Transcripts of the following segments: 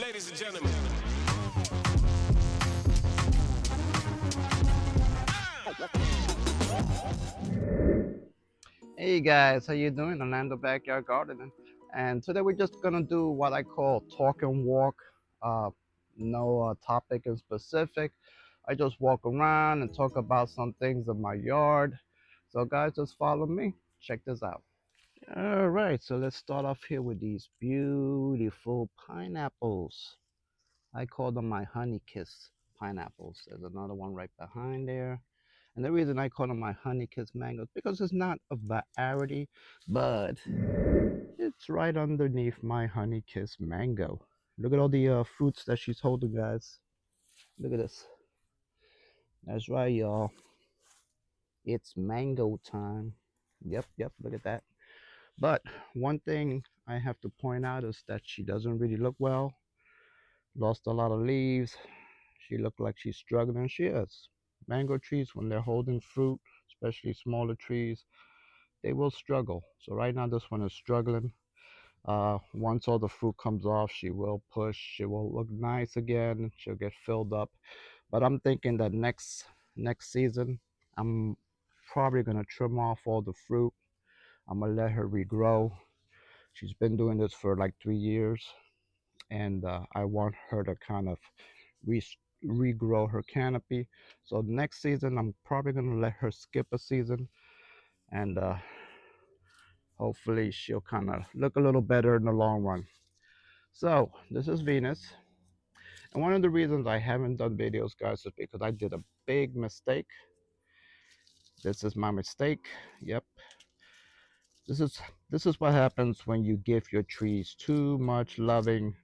ladies and gentlemen. Hey guys, how you doing? Orlando Backyard Gardening, and today we're just gonna do what I call talk and walk. Uh, no topic in specific. I just walk around and talk about some things in my yard. So guys, just follow me. Check this out. All right, so let's start off here with these beautiful pineapples. I call them my honey kiss pineapples. There's another one right behind there. And the reason I call them my honey kiss mangoes because it's not a variety, but it's right underneath my honey kiss mango. Look at all the fruits that she's holding, guys. Look at this. That's right, y'all. It's mango time. Yep, yep. Look at that. But one thing I have to point out is that she doesn't really look well. Lost a lot of leaves. She looked like she's struggling. She is. Mango trees, when they're holding fruit, especially smaller trees, they will struggle. So right now this one is struggling. Once all the fruit comes off, she will push. She will look nice again. She'll get filled up. But I'm thinking that next season, I'm probably gonna trim off all the fruit. I'm gonna let her regrow. She's been doing this for like 3 years, and I want her to kind of re- regrow her canopy. So next season, I'm probably gonna let her skip a season, and hopefully she'll kind of look a little better in the long run. So this is Venus, and one of the reasons I haven't done videos, guys, is because I did a big mistake. This is my mistake. Yep. This is what happens when you give your trees too much loving,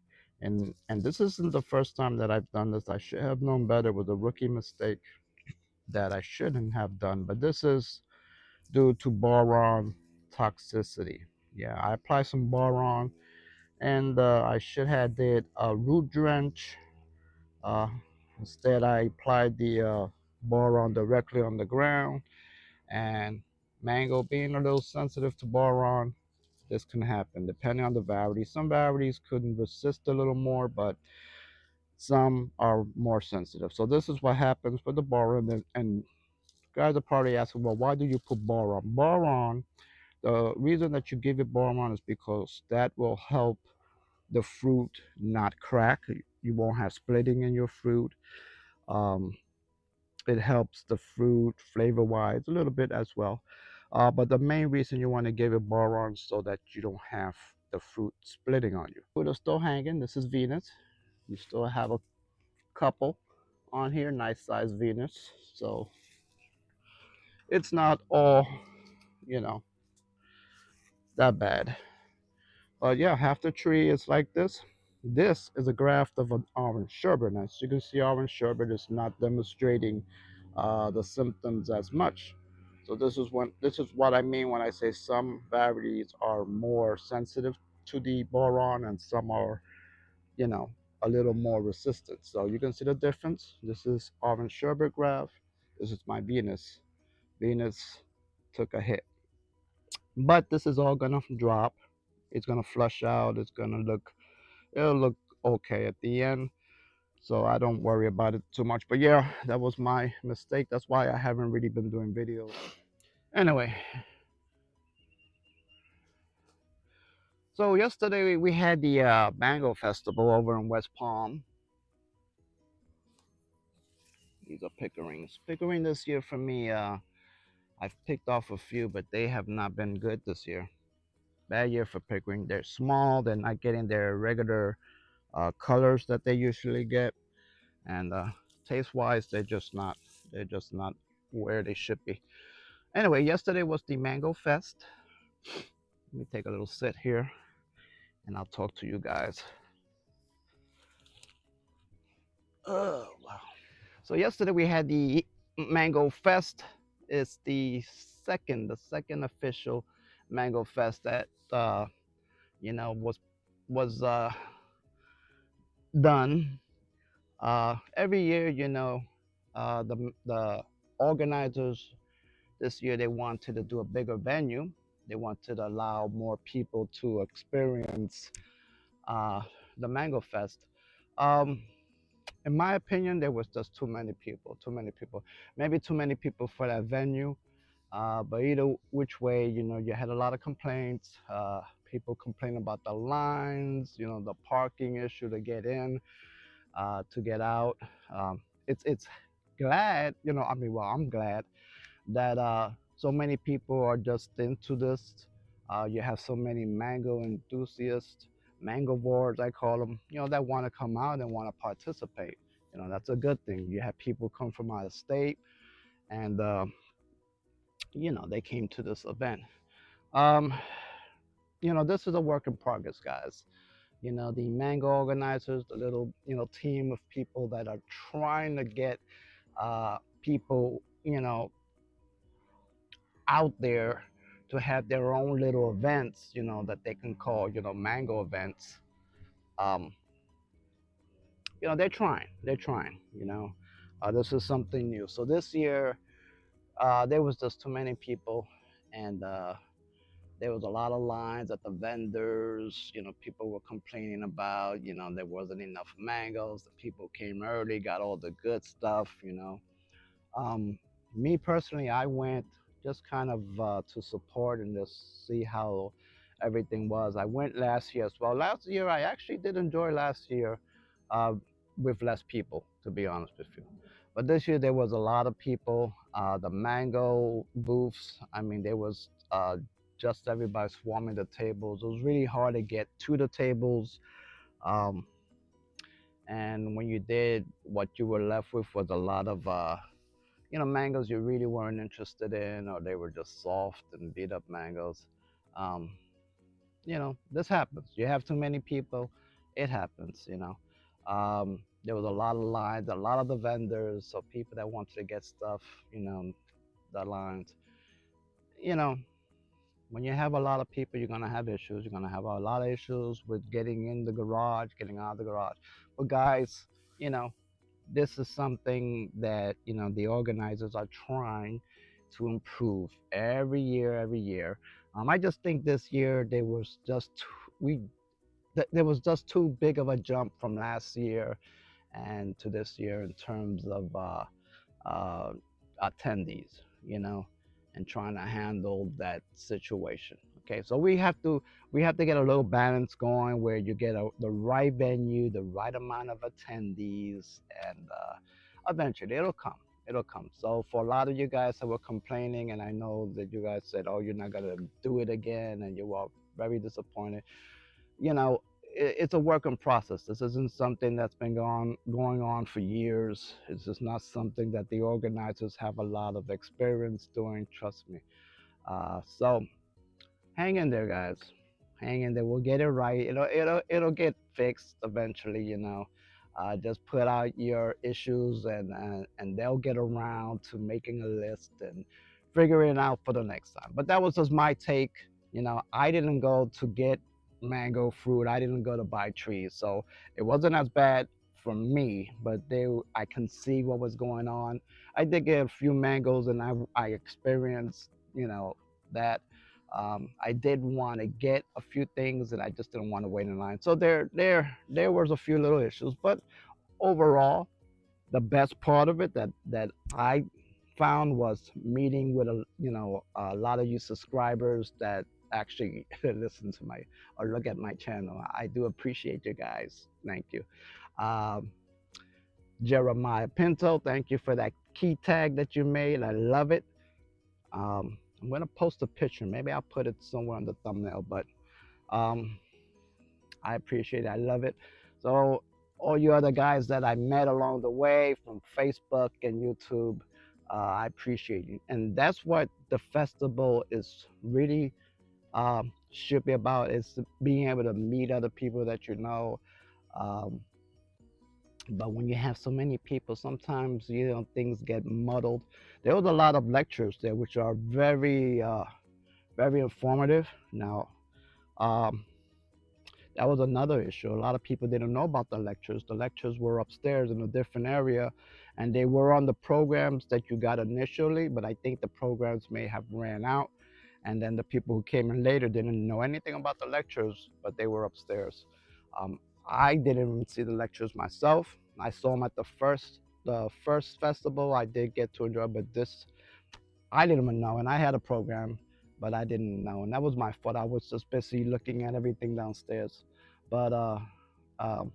and this isn't the first time that I've done this. I should have known better. It was a rookie mistake that I shouldn't have done, but this is due to boron toxicity. Yeah, I applied some boron, and I should have did a root drench. Uh, Instead, I applied the boron directly on the ground, and mango being a little sensitive to boron, this can happen depending on the variety. Some varieties couldn't resist a little more, but some are more sensitive. So this is what happens with the boron. And guys are probably asking, well, why do you put boron? Boron, the reason that you give it boron is because that will help the fruit not crack. You won't have splitting in your fruit. Um, it helps the fruit flavor wise a little bit as well. But the main reason you want to give it boron so that you don't have the fruit splitting on you. Fruit are still hanging. This is Venus. You still have a couple on here, nice size Venus. So it's not all, you know, that bad. But yeah, half the tree is like this. This is a graft of an orange sherbet. As you can see, orange sherbet is not demonstrating the symptoms as much. So this is what I mean when I say some varieties are more sensitive to the boron and some are, you know, a little more resistant. So you can see the difference. This is orange sherbet graft. This is my Venus. Venus took a hit, but this is all gonna drop. It's gonna flush out. It'll look okay at the end. So I don't worry about it too much. But yeah, that was my mistake. That's why I haven't really been doing videos. Anyway, so yesterday we had the mango festival over in West Palm. These are pickerings. Pickering this year for me, I've picked off a few, but they have not been good this year. Bad year for pickering. They're small. They're not getting their regular colors that they usually get, and taste wise, they're just not. They're just not where they should be. Anyway, yesterday was the Mango Fest. Let me take a little sit here, and I'll talk to you guys. Oh wow! So yesterday we had the Mango Fest. It's the second official Mango Fest that you know was done. Every year, the organizers this year they wanted to do a bigger venue. They wanted to allow more people to experience uh, the Mango Fest. Um, in my opinion, there was just too many people, too many people, maybe too many people for that venue. But either which way, you had a lot of complaints. People complain about the lines, the parking issue to get in, to get out. It's glad, I mean, well, I'm glad that so many people are just into this. You have so many mango enthusiasts, mango boards, I call them, that want to come out and want to participate. That's a good thing. You have people come from out of state, and they came to this event. Um, this is a work in progress, guys. The mango organizers, the little, team of people that are trying to get people, out there to have their own little events, that they can call, mango events. Um, they're trying. This is something new. So this year, there was just too many people, and there was a lot of lines at the vendors. People were complaining about, there wasn't enough mangoes. The people came early, got all the good stuff. Um, Me personally, I went just kind of to support and just see how everything was. I went last year as well. Last year, I actually did enjoy last year uh, with less people, to be honest with you. But this year, there was a lot of people. The mango booths, I mean, there was just everybody swarming the tables. It was really hard to get to the tables. Um, and when you did, what you were left with was a lot of mangoes you really weren't interested in, or they were just soft and beat up mangoes. Um, this happens. You have too many people, it happens. There was a lot of lines, a lot of the vendors, so people that wanted to get stuff, the lines. You know, when you have a lot of people, you're gonna have issues. You're gonna have a lot of issues with getting in the garage, getting out of the garage. But guys, you know, this is something that the organizers are trying to improve every year, every year. I just think this year there was just too big of a jump from last year and to this year in terms of uh, attendees, and trying to handle that situation. Okay, so we have to get a little balance going where you get the right venue, the right amount of attendees, and eventually it'll come. It'll come. So for a lot of you guys that were complaining, and I know that you guys said, "Oh, you're not gonna do it again," and you were very disappointed. It's a work in process. This isn't something that's been going on for years. It's just not something that the organizers have a lot of experience doing. Trust me. So hang in there, guys. Hang in there. We'll get it right. It'll get fixed eventually. Just put out your issues, and they'll get around to making a list and figuring it out for the next time. But that was just my take. I didn't go to get mango fruit. I didn't go to buy trees, so it wasn't as bad for me. But I can see what was going on. I did get a few mangoes, and I experienced, that. I did want to get a few things, and I just didn't want to wait in line. So there was a few little issues, but overall, the best part of it that I found was meeting with a lot of you subscribers that actually listen to my or look at my channel. I do appreciate you guys. Thank you. Um, Jeremiah Pinto, thank you for that key tag that you made. I love it. I'm gonna post a picture. Maybe I'll put it somewhere on the thumbnail, but um, I appreciate it. I love it. So all you other guys that I met along the way from Facebook and YouTube, I appreciate you. And that's what the festival is really should be about, is being able to meet other people that you know. Um, but when you have so many people, sometimes things get muddled. There was a lot of lectures there, which are very informative. Now, um, that was another issue. A lot of people didn't know about the lectures. The lectures were upstairs in a different area, and they were on the programs that you got initially, but I think the programs may have ran out. And then the people who came in later didn't know anything about the lectures, but they were upstairs. I didn't even see the lectures myself. I saw them at the first festival. I did get to enjoy, but this I didn't even know, and I had a program, but I didn't know, and that was my fault. I was just busy looking at everything downstairs. But um,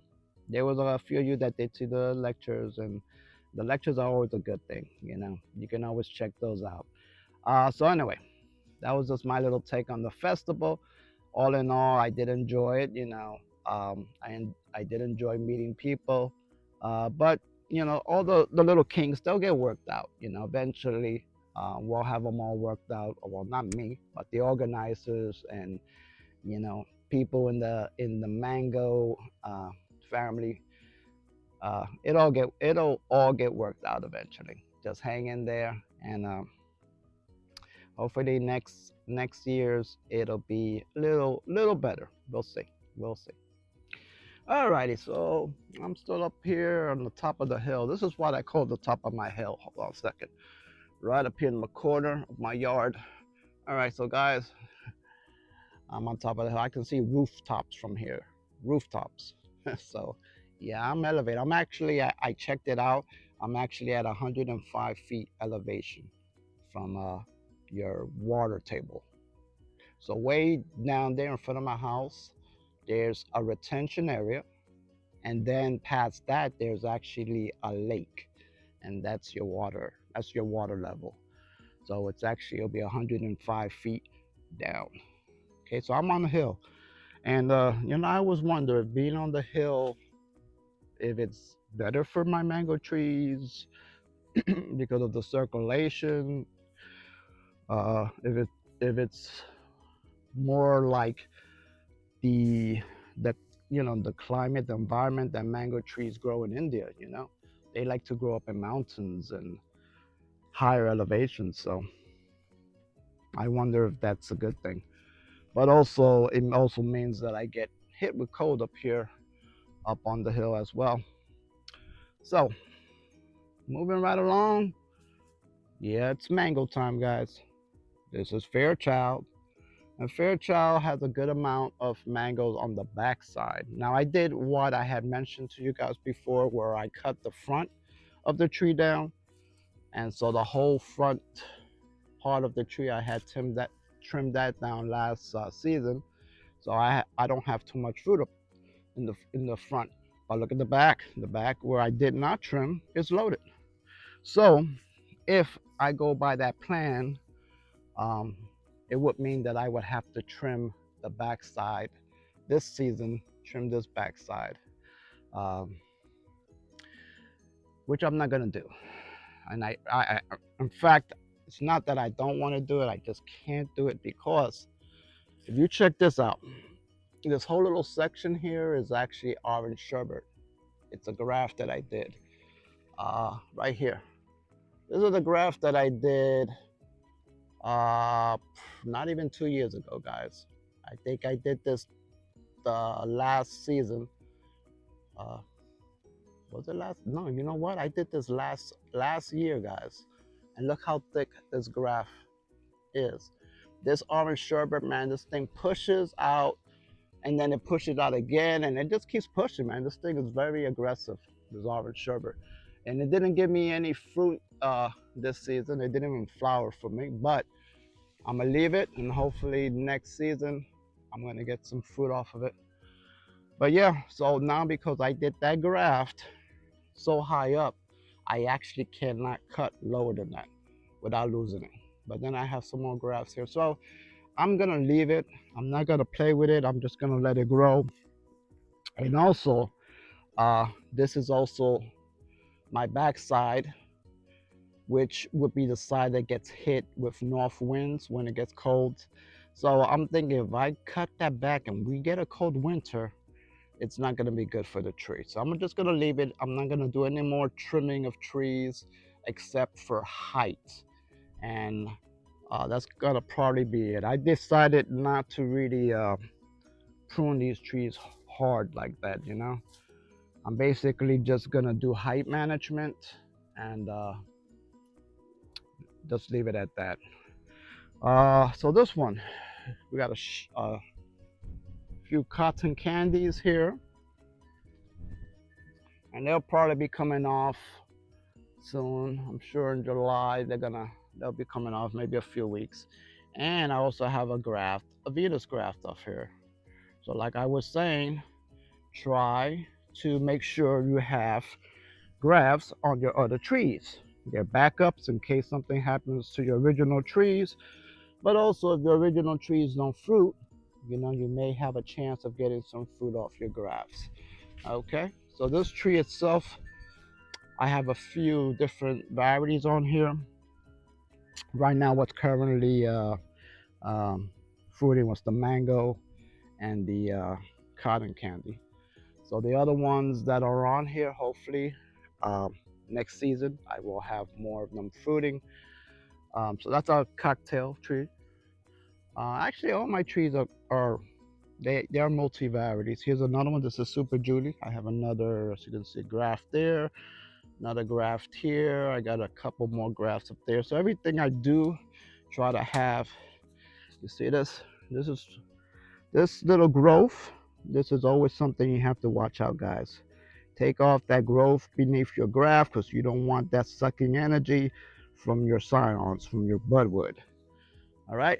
there was a few of you that did see the lectures, and the lectures are always a good thing. You can always check those out. So anyway, that was just my little take on the festival. All in all, I did enjoy it. I did enjoy meeting people, but all the little kinks, they'll get worked out. Eventually, we'll have them all worked out. Well, not me, but the organizers and people in the Mango family. It'll all get worked out eventually. Just hang in there, and hopefully next year's it'll be little better. We'll see. We'll see. Alrighty, so I'm still up here on the top of the hill. This is what I call the top of my hill. Hold on a second. Right up here in the corner of my yard. Alright, so guys, I'm on top of the hill. I can see rooftops from here. Rooftops. So yeah, I'm elevated. I checked it out. I'm actually at 105 feet elevation from your water table. So way down there in front of my house, there's a retention area, and then past that, there's actually a lake, and that's your water. That's your water level. So it'll be 105 feet down. Okay, so I'm on the hill, and I always wonder if being on the hill, if it's better for my mango trees because of the circulation, if it's more like the the climate, the environment that mango trees grow in India. They like to grow up in mountains and higher elevations. So I wonder if that's a good thing. But also, it also means that I get hit with cold up here, up on the hill as well. So moving right along. Yeah, it's mango time, guys. This is Fairchild. And Fairchild has a good amount of mangoes on the back side. Now, I did what I had mentioned to you guys before, where I cut the front of the tree down. And so the whole front part of the tree, I had trimmed that down last season. So I don't have too much fruit up in the front. But look at the back. The back where I did not trim is loaded. So if I go by that plan, um, it would mean that I would have to trim the backside this season, trim this backside, um, which I'm not gonna do. And in fact, it's not that I don't want to do it, I just can't do it because if you check this out, this whole little section here is actually orange sherbet. It's a graft that I did right here. This is the graft that I did not even 2 years ago, guys. I think I did this the last season. Uh, was it last? No, you know what? I did this last year, guys. And look how thick this graft is. This orange sherbet, man, this thing pushes out, and then it pushes out again, and it just keeps pushing, man. This thing is very aggressive, this orange sherbet. And it didn't give me any fruit this season. It didn't even flower for me, but I'm gonna leave it, and hopefully next season I'm gonna get some fruit off of it. But yeah, so now because I did that graft so high up, I actually cannot cut lower than that without losing it. But then I have some more grafts here, so I'm gonna leave it. I'm not gonna play with it. I'm just gonna let it grow. And also, this is also my backside, which would be the side that gets hit with north winds when it gets cold. So I'm thinking if I cut that back and we get a cold winter, it's not going to be good for the tree. So I'm just going to leave it. I'm not going to do any more trimming of trees except for height. And that's going to probably be it. I decided not to really prune these trees hard like that, I'm basically just going to do height management and just leave it at that. So this one, we got a few cotton candies here. and they'll probably be coming off soon. I'm sure in July they'll be coming off, maybe a few weeks. And I also have a graft, a Venus graft off here. So like I was saying, try to make sure you have grafts on your other trees. They're backups in case something happens to your original trees. But also if your original trees don't fruit, you may have a chance of getting some fruit off your grafts. Okay, so this tree itself, I have a few different varieties on here. Right now, what's currently um, fruiting was the mango and the cotton candy. So the other ones that are on here, hopefully um, next season, I will have more of them fruiting. So that's our cocktail tree. Actually, all my trees are they are multi varieties. Here's another one. This is Super Julie. I have another, as you can see, graft there, another graft here. I got a couple more grafts up there. So everything I do, try to have. You see this? This little growth. This is always something you have to watch out, guys. Take off that growth beneath your graft because you don't want that sucking energy from your scions, from your budwood. All right,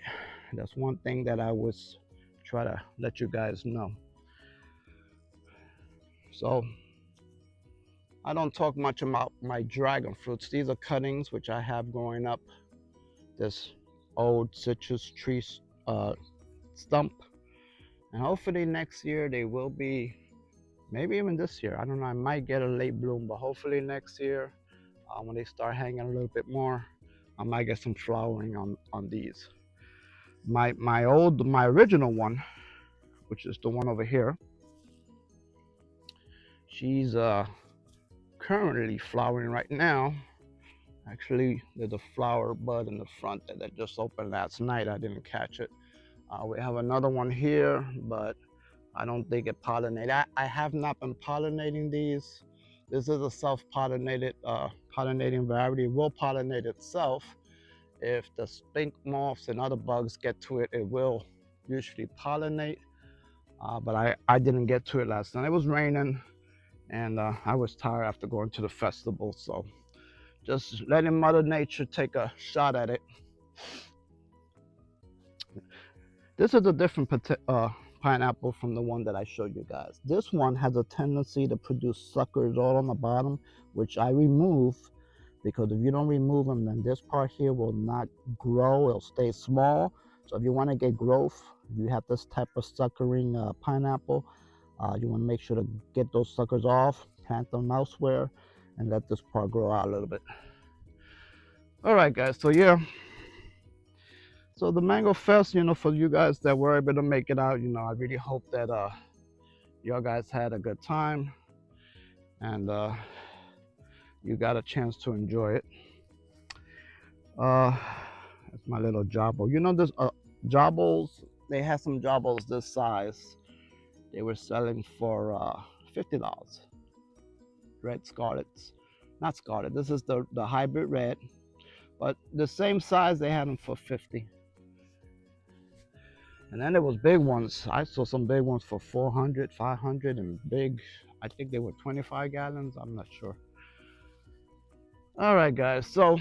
that's one thing that I was try to let you guys know. So I don't talk much about my dragon fruits. These are cuttings which I have growing up. This old citrus tree stump, and hopefully next year they will be, maybe even this year. I don't know. I might get a late bloom, but hopefully next year, when they start hanging a little bit more, I might get some flowering on these. My original one, which is the one over here, she's currently flowering right now. Actually, there's a flower bud in the front that just opened last night. I didn't catch it. We have another one here, but I don't think it pollinated. I have not been pollinating these. This is a self-pollinated pollinating variety. It will pollinate itself. If the stink moths and other bugs get to it, it will usually pollinate. But I didn't get to it last night. It was raining, and I was tired after going to the festival. So just letting Mother Nature take a shot at it. This is a different pineapple from the one that I showed you guys. This one has a tendency to produce suckers all on the bottom, which I remove, because if you don't remove them, then this part here will not grow. It'll stay small. So if you want to get growth, you have this type of suckering pineapple. You want to make sure to get those suckers off, plant them elsewhere, and let this part grow out a little bit. All right, guys. So yeah. So the Mango Fest, for you guys that were able to make it out, I really hope that y'all guys had a good time, and you got a chance to enjoy it. That's my little jawbone. This jawbones, they had some jawbones this size. They were selling for $50. Red scarlets, not scarlet. This is the hybrid red, but the same size they had them for 50. And then there was big ones. I saw some big ones for 400, 500, and big. I think they were 25 gallons. I'm not sure. All right, guys. So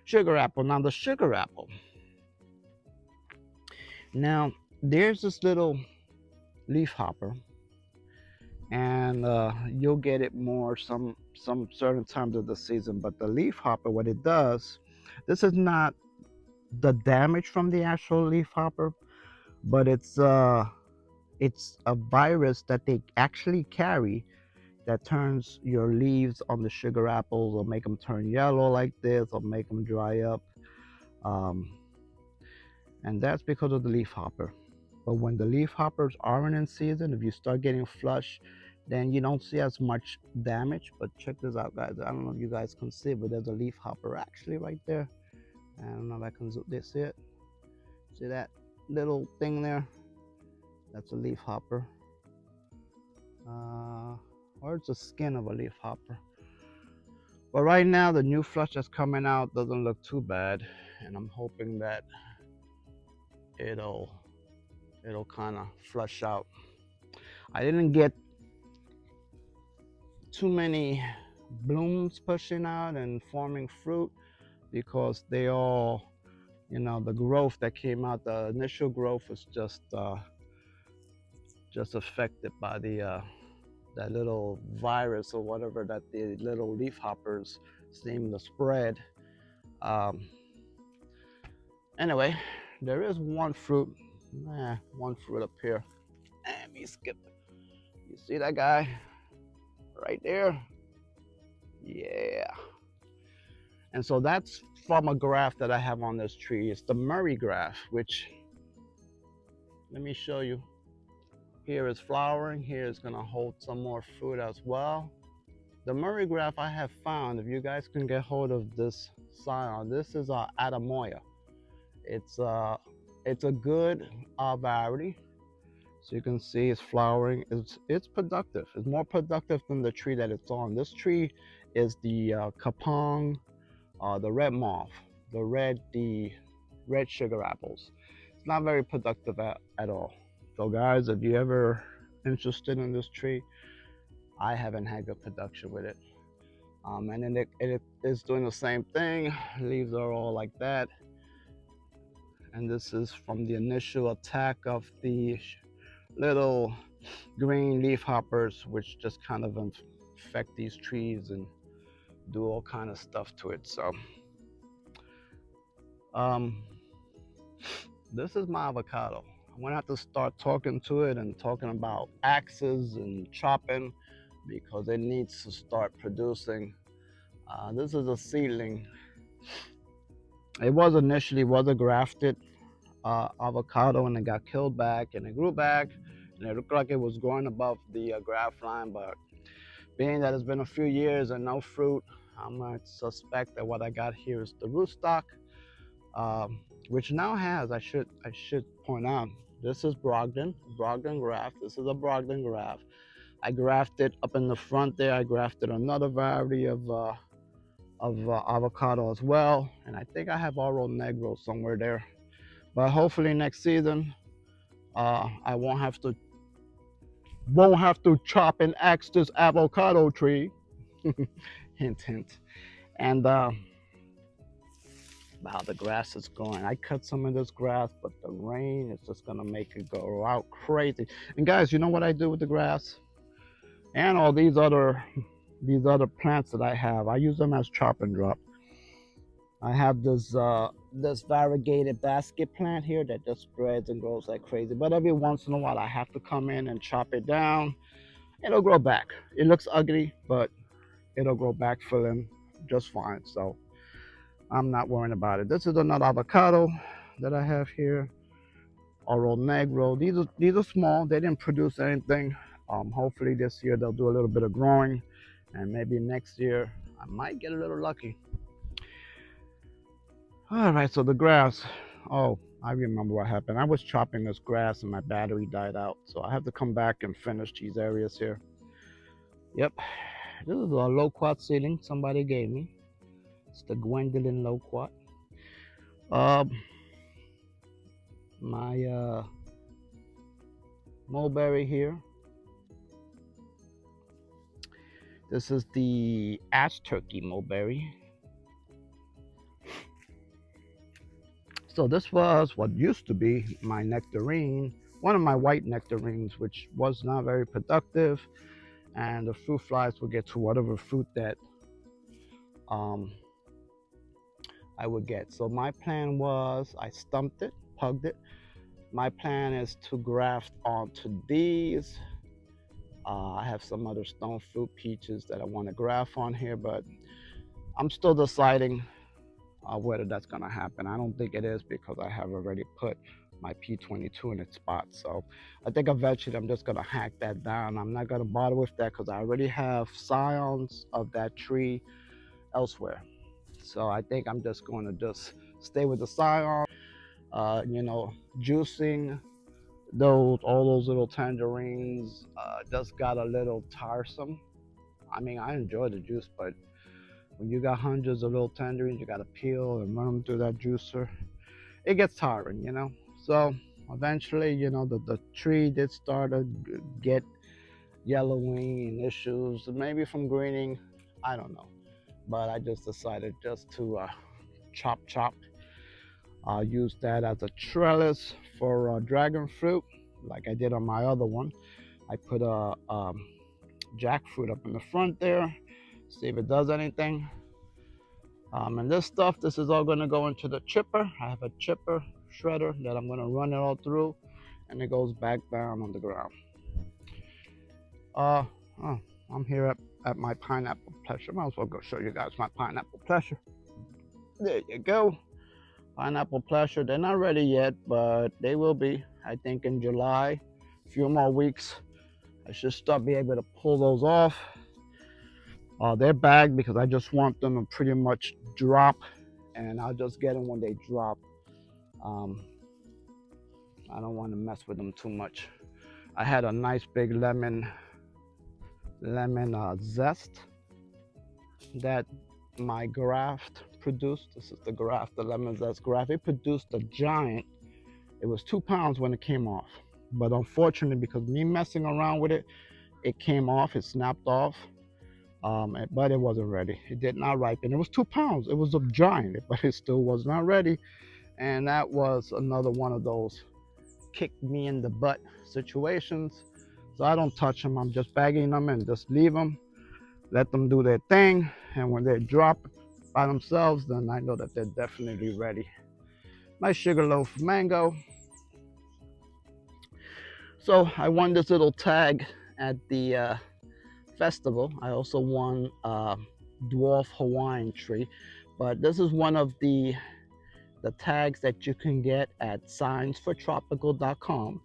sugar apple. Now the sugar apple. Now there's this little leaf hopper, and you'll get it more some certain times of the season. But the leaf hopper, what it does, this is not the damage from the actual leaf hopper, but it's a virus that they actually carry that turns your leaves on the sugar apples, or make them turn yellow like this, or make them dry up, and that's because of the leaf hopper. But when the leaf hoppers aren't in season, if you start getting flush, then you don't see as much damage. But check this out, guys. I don't know if you guys can see, but there's a leaf hopper actually right there. I don't know if I can zoom this. See it? See that little thing there? That's a leaf hopper. Or it's the skin of a leaf hopper. But right now, the new flush that's coming out doesn't look too bad, and I'm hoping that it'll kind of flush out. I didn't get too many blooms pushing out and forming fruit, because they all, the growth that came out, the initial growth was just affected by the that little virus or whatever that the little leaf hoppers seem to spread. Um, anyway, there is one fruit up here. Let me skip. You see that guy right there? Yeah. And so that's from a graft that I have on this tree. It's the Murray graft, which, let me show you. Here is flowering. Here is going to hold some more fruit as well. The Murray graft I have found, if you guys can get hold of this scion, this is Adamoya. It's a good variety. So you can see it's flowering. It's productive. It's more productive than the tree that it's on. This tree is the kapong, the red moth, the red sugar apples. It's not very productive at all. So guys, if you ever interested in this tree, I haven't had good production with it. And then it is doing the same thing. Leaves are all like that. And this is from the initial attack of the little green leaf hoppers, which just kind of infect these trees and do all kind of stuff to it. So this is my avocado. I'm gonna have to start talking to it and talking about axes and chopping, because it needs to start producing. This is a seedling. It was initially a grafted avocado, and it got killed back, and it grew back, and it looked like it was growing above the graft line. But being that it's been a few years and no fruit, I'm gonna suspect that what I got here is the rootstock, which now has, I should point out, this is Brogden graft. This is a Brogden graft. I grafted up in the front there. I grafted another variety of avocado as well, and I think I have Oro Negro somewhere there. But hopefully next season, I won't have to chop and axe this avocado tree. Hint, hint. And wow, the grass is going. I cut some of this grass, but the rain is just gonna make it go out crazy. And guys, you know what I do with the grass and all these other plants that I have? I use them as chop and drop. I have this variegated basket plant here that just spreads and grows like crazy. But every once in a while, I have to come in and chop it down. It'll grow back. It looks ugly, but it'll grow back for them just fine. So I'm not worrying about it. This is another avocado that I have here, Oro Negro. These are small. They didn't produce anything. Hopefully this year they'll do a little bit of growing, and maybe next year I might get a little lucky. All right, so the grass. Oh, I remember what happened. I was chopping this grass and my battery died out, so I have to come back and finish these areas here. Yep, this is a loquat seedling somebody gave me. It's the Gwendolyn loquat. My mulberry here. This is the ash turkey mulberry. So this was what used to be my nectarine, one of my white nectarines, which was not very productive, and the fruit flies would get to whatever fruit that I would get. So my plan was, I stumped it, pugged it. My plan is to graft onto these. I have some other stone fruit peaches that I want to graft on here, but I'm still deciding whether that's going to happen. I don't think it is, because I have already put my P22 in its spot. So I think eventually I'm just going to hack that down. I'm not going to bother with that, because I already have scions of that tree elsewhere. So I think I'm just going to just stay with the scion, juicing all those little tangerines just got a little tiresome. I mean, I enjoy the juice, but when you got hundreds of little tangerines, you got to peel and run them through that juicer. It gets tiring. So eventually, the tree did start to get yellowing issues, maybe from greening, I don't know. But I just decided just to chop. Use that as a trellis for dragon fruit, like I did on my other one. I put a jackfruit up in the front there, see if it does anything. And this stuff, this is all gonna go into the chipper. I have a chipper shredder that I'm gonna run it all through, and it goes back down on the ground. Oh, I'm here at my pineapple pleasure. Might as well go show you guys my pineapple pleasure. There you go. Pineapple pleasure. They're not ready yet, but they will be. I think in July, a few more weeks, I should start be able to pull those off. They're bagged because I just want them to pretty much drop, and I'll just get them when they drop. I don't want to mess with them too much. I had a nice big lemon zest that my graft produced. This is the graft, the lemon zest graft. It produced a giant. It was 2 pounds when it came off, but unfortunately, because me messing around with it, it came off. It snapped off. But it wasn't ready. It did not ripen. It was 2 pounds. It was a giant, but it still was not ready. And that was another one of those kick me in the butt situations. So I don't touch them. I'm just bagging them and just leave them, let them do their thing. And when they drop by themselves, then I know that they're definitely ready. Nice Sugarloaf mango. So I won this little tag at the festival. I also won dwarf Hawaiian tree, but this is one of the tags that you can get at signsfortropical.com.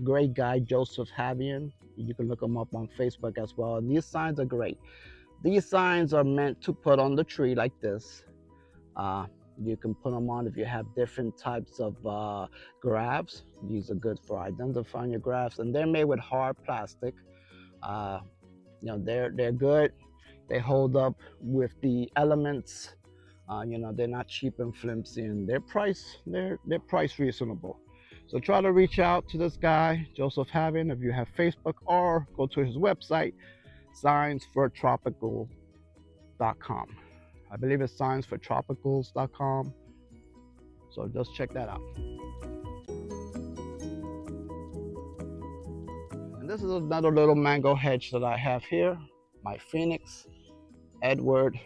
Great guy, Joseph Havian. You can look him up on Facebook as well. And these signs are great. These signs are meant to put on the tree like this. You can put them on if you have different types of grafts. These are good for identifying your grafts, and they're made with hard plastic. They're good. They hold up with the elements. They're not cheap and flimsy, and they're price reasonable. So try to reach out to this guy, Joseph Havian, if you have Facebook, or go to his website, signsfortropical.com. I believe it's signsfortropicals.com. So just check that out. And this is another little mango hedge that I have here, my Phoenix Edward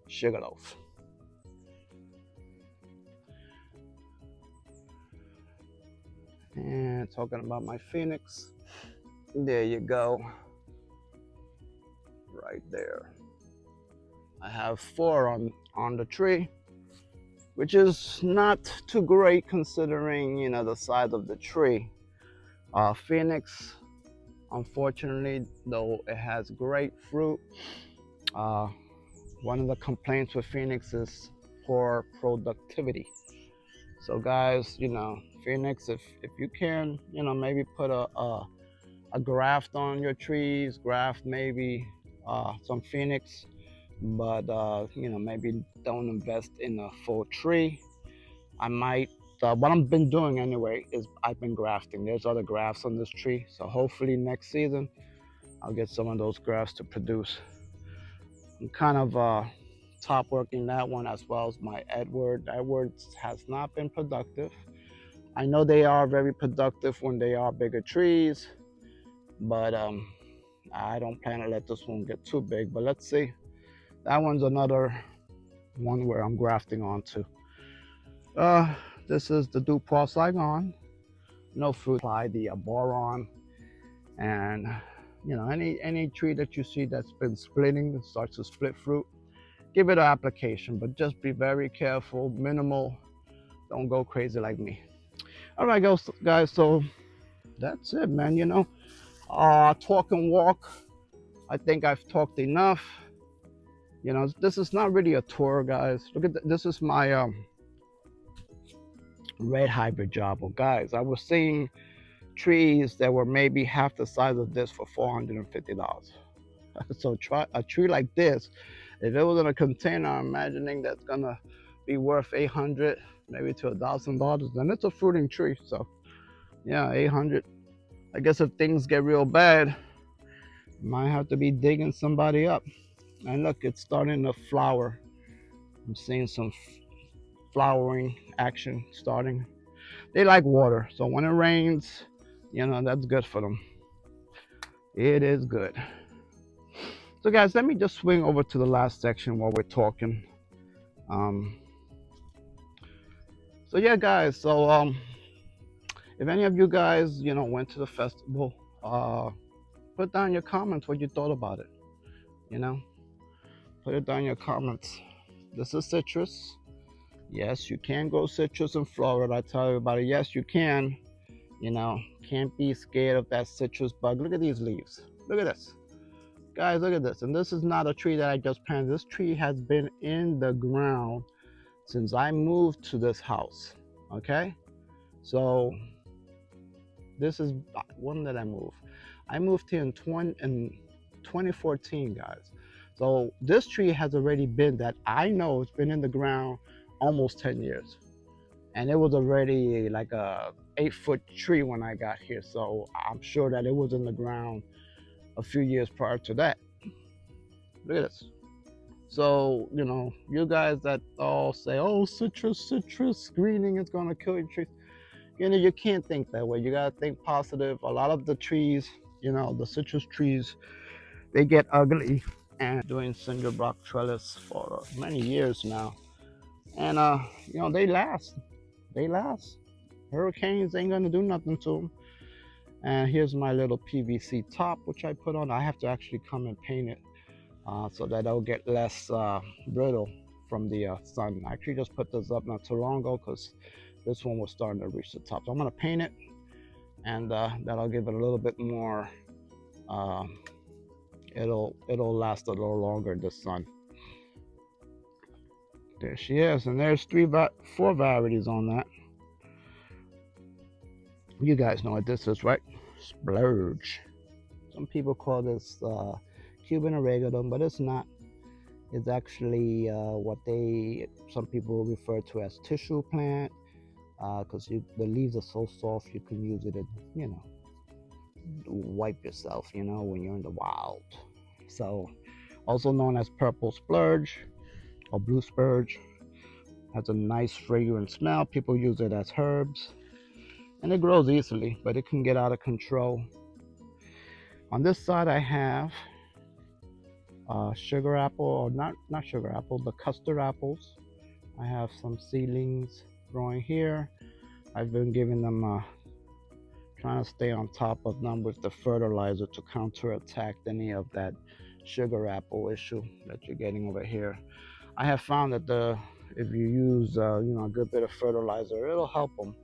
Sugarloaf. And talking about my Phoenix, there you go, right there. I have 4 on the tree, which is not too great considering the size of the tree. Phoenix, unfortunately, though it has great fruit, one of the complaints with Phoenix is poor productivity. So guys, Phoenix, if you can, maybe put a graft on your trees, graft maybe some Phoenix, but maybe don't invest in a full tree. I might, what I've been doing anyway is I've been grafting. There's other grafts on this tree, so hopefully next season I'll get some of those grafts to produce. I'm kind of top working that one as well as my Edward. Edward has not been productive. I know they are very productive when they are bigger trees, but I don't plan to let this one get too big. But let's see. That one's another one where I'm grafting onto. This is the Dupois Saigon. No fruit. Apply the boron, and any tree that you see that's been splitting, that starts to split fruit, give it an application, but just be very careful, minimal. Don't go crazy like me. All right, guys. So that's it, man. Talk and walk. I think I've talked enough. This is not really a tour, guys. Look at this is my red hybrid jabo, guys. I was seeing trees that were maybe half the size of this for $450. So try a tree like this. If it was in a container, I'm imagining that's gonna be worth $800, maybe to $1,000. Then it's a fruiting tree. So yeah, $800 I guess if things get real bad, might have to be digging somebody up. And look, it's starting to flower. I'm seeing some flowering action starting. They like water, so when it rains, that's good for them. It is good. So guys, let me just swing over to the last section while we're talking. Um, so yeah, guys. So if any of you guys, went to the festival, put down your comments what you thought about it. You know, put it down in your comments. This is citrus. Yes, you can grow citrus in Florida. I tell everybody, yes, you can. Can't be scared of that citrus bug. Look at these leaves. Look at this. Guys, look at this. And this is not a tree that I just planted. This tree has been in the ground since I moved to this house. Okay? So this is, when did I move? I moved here in 2014, guys. So this tree has already been, that I know, it's been in the ground almost 10 years. And it was already like a 8-foot tree when I got here. So I'm sure that it was in the ground a few years prior to that. Look at this. So, you guys that all say, oh, citrus greening is going to kill your trees. You can't think that way. You got to think positive. A lot of the trees, the citrus trees, they get ugly. And doing cinder block trellis for many years now. And, they last. They last. Hurricanes ain't going to do nothing to them. And here's my little PVC top, which I put on. I have to actually come and paint it so that it'll get less brittle from the sun. I actually just put this up not too long ago because this one was starting to reach the top. So I'm going to paint it, and that'll give it a little bit more. It'll last a little longer in the sun. There she is, and there's 4 varieties on that. You guys know what this is, right? Splurge. Some people call this Cuban oregano, but it's not. It's actually what some people refer to as tissue plant, because the leaves are so soft you can use it to, wipe yourself, when you're in the wild. So, also known as purple splurge or blue spurge, has a nice fragrant smell. People use it as herbs, and it grows easily, but it can get out of control. On this side, I have sugar apple, or not sugar apple, but custard apples. I have some seedlings growing here. I've been giving them, trying to stay on top of them with the fertilizer to counterattack any of that sugar apple issue that you're getting over here. I have found that if you use a good bit of fertilizer, it'll help them.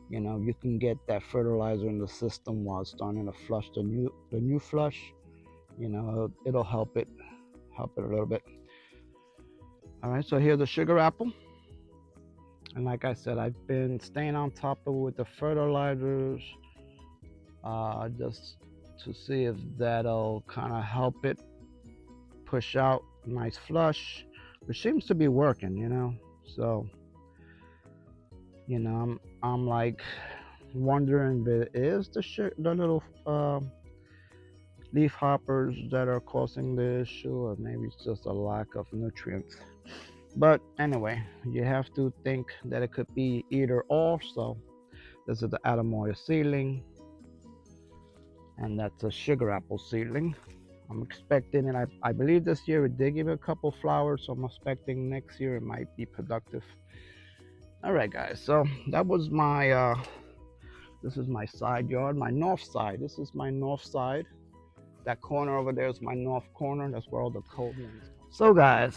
You can get that fertilizer in the system while it's starting to flush the new flush. It'll help it a little bit. All right, so here's the sugar apple, and like I said, I've been staying on top of it with the fertilizers, just to see if that'll kind of help it push out a nice flush, which seems to be working. So I'm like wondering if it is the little leaf hoppers that are causing the issue, or maybe it's just a lack of nutrients. But anyway, you have to think that it could be either or. So this is the Adamoya seedling, and that's a sugar apple seedling. I'm expecting it. I believe this year it did give a couple flowers, so I'm expecting next year it might be productive. All right, guys. So that was my. This is my side yard, my north side. This is my north side. That corner over there is my north corner. That's where all the cold winds come. So, guys.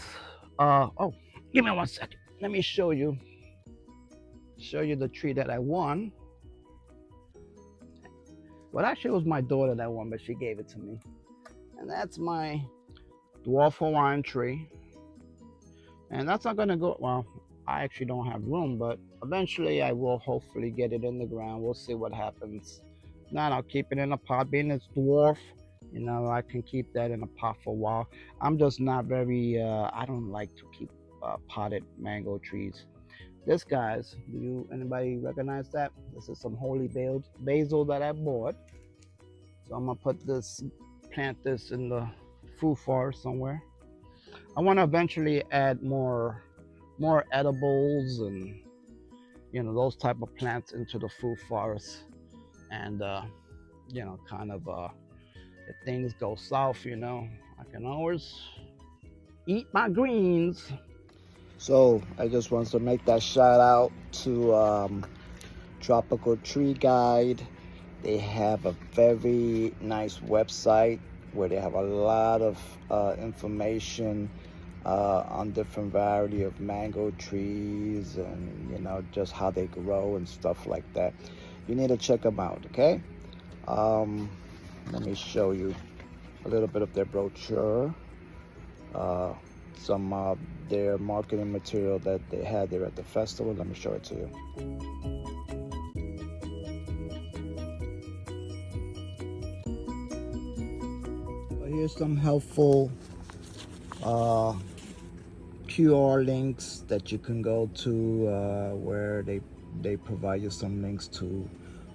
Oh, give me 1 second. Let me show you the tree that I won. Well, actually, it was my daughter that won, but she gave it to me. And that's my dwarf Hawaiian tree. And that's not gonna go, well, I actually don't have room, but eventually I will hopefully get it in the ground. We'll see what happens. Now I'll keep it in a pot. Being it's dwarf, I can keep that in a pot for a while. I'm just not very, I don't like to keep potted mango trees. This, guys, anybody recognize that? This is some holy basil that I bought. So I'm gonna plant this in the food forest somewhere. I want to eventually add more edibles and those type of plants into the food forest. And kind of if things go south, I can always eat my greens. So I just want to make that shout out to Tropical Tree Guide. They have a very nice website where they have a lot of information on different variety of mango trees, and just how they grow and stuff like that. You need to check them out, okay? Let me show you a little bit of their brochure, some of their marketing material that they had there at the festival. Let me show it to you. So here's some helpful QR links that you can go to where they provide you some links to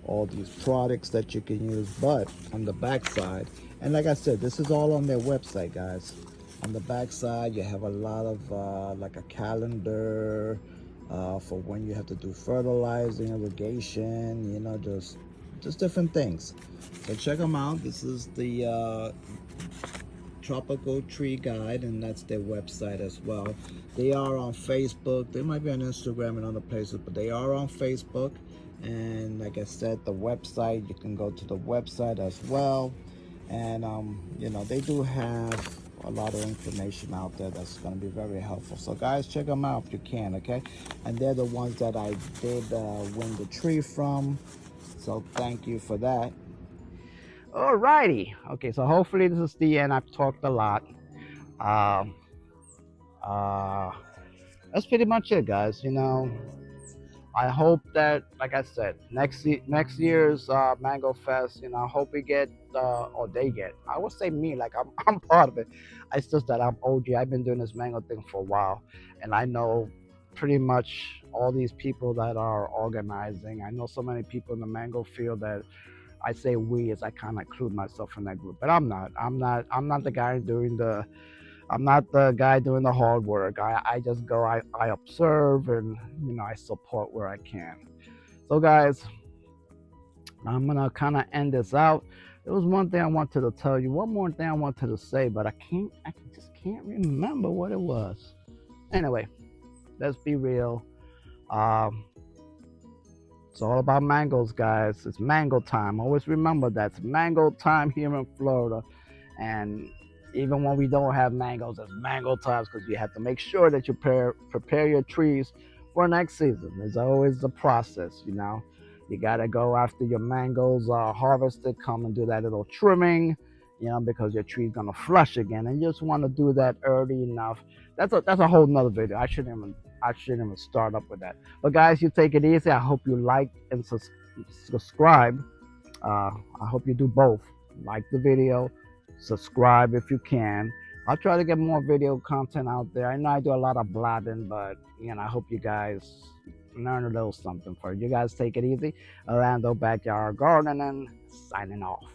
all these products that you can use. But on the back side, and like I said, this is all on their website, guys. On the back side, you have a lot of like a calendar for when you have to do fertilizing, irrigation, just different things. So check them out. This is the Tropical Tree Guide, and that's their website as well. They are on Facebook. They might be on Instagram and other places, but they are on Facebook. And like I said, the website, you can go to the website as well. And they do have a lot of information out there that's going to be very helpful. So guys, check them out if you can, okay? And they're the ones that I did win the tree from. So thank you for that. Alrighty. Okay, so hopefully this is the end. I've talked a lot. That's pretty much it, guys. I hope that, like I said, next year's Mango Fest, I hope we get, or they get. I would say me, like I'm part of it. It's just that I'm OG. I've been doing this mango thing for a while, and I know pretty much all these people that are organizing. I know so many people in the mango field that I say we as I kind of include myself in that group, but I'm not. I'm not the guy doing the. I'm not the guy doing the hard work. I just go. I observe and I support where I can. So guys, I'm gonna kind of end this out. There was one thing I wanted to tell you. One more thing I wanted to say, but I just can't remember what it was. Anyway, let's be real. It's all about mangoes, guys. It's mango time. Always remember that it's mango time here in Florida. And even when we don't have mangoes, it's mango times because you have to make sure that you prepare your trees for next season. There's always the process, You got to go after your mangoes are harvested, come and do that little trimming, because your tree's going to flush again. And you just want to do that early enough. That's a whole nother video. I shouldn't even start up with that. But guys, you take it easy. I hope you like and subscribe. I hope you do both. Like the video, subscribe if you can. I'll try to get more video content out there. I know I do a lot of blabbing, but I hope you guys learn a little something for you. You guys take it easy. Orlando Backyard Gardening signing off.